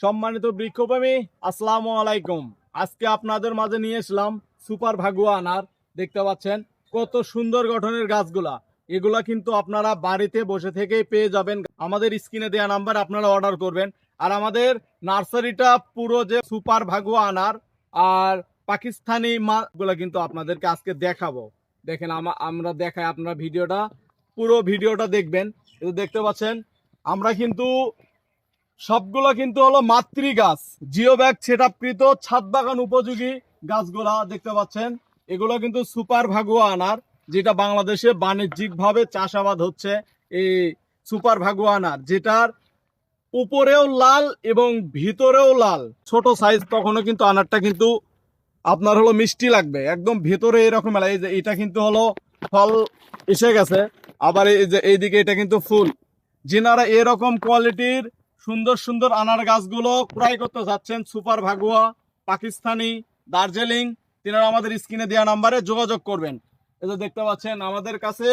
সম্মানিত বৃক্ষপ্রেমী, আসসালামু আলাইকুম। আজকে আপনাদের মাঝে নিয়ে এসলাম সুপার ভাগুয়া আনার। দেখতে পাচ্ছেন কত সুন্দর গঠনের গাছগুলা। এগুলা কিন্তু আপনারা বাড়িতে বসে থেকেই পেয়ে যাবেন। আমাদের স্ক্রিনে দেওয়া নাম্বার আপনারা অর্ডার করবেন। আর আমাদের নার্সারিটা পুরো যে সুপার ভাগুয়া আনার আর পাকিস্তানি মাছগুলা কিন্তু আপনাদেরকে আজকে দেখাবো। দেখেন আমরা দেখাই, আপনারা পুরো ভিডিওটা দেখবেন। দেখতে পাচ্ছেন আমরা কিন্তু সবগুলো কিন্তু হলো মাতৃ গাছ, জিও ব্যাগ সেটআপকৃত ছাদ বাগান উপযোগী গাছগুলা দেখতে পাচ্ছেন। এগুলো কিন্তু সুপার ভাগুয়া আনার, যেটা বাংলাদেশে বাণিজ্যিকভাবে চাষাবাদ হচ্ছে। এই সুপার ভাগুয়া আনার যেটার উপরেও লাল এবং ভিতরেও লাল, ছোট সাইজ, তখনও কিন্তু আনারটা কিন্তু আপনার হলো মিষ্টি লাগবে একদম। ভেতরে এরকম এই যে এটা কিন্তু হলো ফল এসে গেছে, আবার এই যে এইদিকে এটা কিন্তু ফুল। যিনারা এরকম কোয়ালিটির সুন্দর সুন্দর আনার গাছগুলো ক্রয় করতে যাচ্ছেন, সুপার ভাগুয়া, পাকিস্তানি, দার্জিলিং, তিনারা আমাদের স্ক্রিনে দেওয়া নাম্বারে যোগাযোগ করবেন। এই যে দেখতে পাচ্ছেন আমাদের কাছে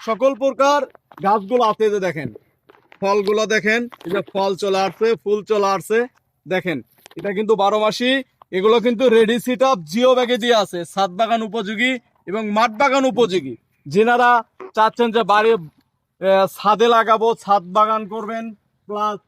সকল প্রকার গাছগুলো আছে। এই যে দেখেন ফলগুলো দেখেন, এই যে ফল চলে আসছে, ফুল চলে আসছে। দেখেন এটা কিন্তু 12 মাসি। এগুলো কিন্তু রেডি সিট আপ জিও ব্যাগে দিয়ে আছে, ছাদ বাগান উপযোগী এবং মাঠ বাগান উপযোগী। যেনারা চাচ্ছেন যে বাড়ি ছাদে লাগাবো, ছাদ বাগান করবেন, প্লাস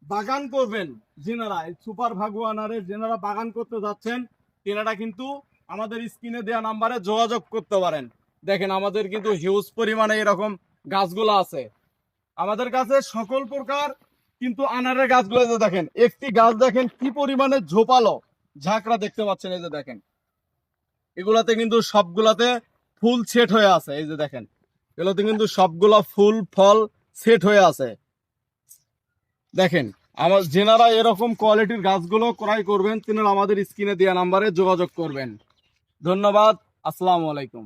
বাগান করবেন, যেনারা সুপার ভাগুয়ানারে যেনারা বাগান করতে যাচ্ছেন, তেনারা কিন্তু আমাদের স্ক্রিনে দেওয়া নাম্বারে যোগাযোগ করতে পারেন। দেখেন আমাদের কিন্তু হিউজ পরিমাণে এরকম গাছগুলো আছে আমাদের কাছে সকল প্রকার। কিন্তু আনারের গাছগুলো যে দেখেন, একটি গাছ দেখেন কি পরিমাণে ঝোপালো ঝাঁকড়া দেখতে পাচ্ছেন। এই যে দেখেন এগুলাতে কিন্তু সবগুলাতে ফুল সেট হয়ে আছে। এই যে দেখেন এগুলোতে কিন্তু সবগুলা ফুল ফল সেট হয়ে আছে। দেখেন আমার যেনারা এরকম কোয়ালিটির গাছগুলো ক্রয় করবেন, তেনারা আমাদের স্ক্রিনে দেওয়া নাম্বারে যোগাযোগ করবেন। ধন্যবাদ। আসসালামু আলাইকুম।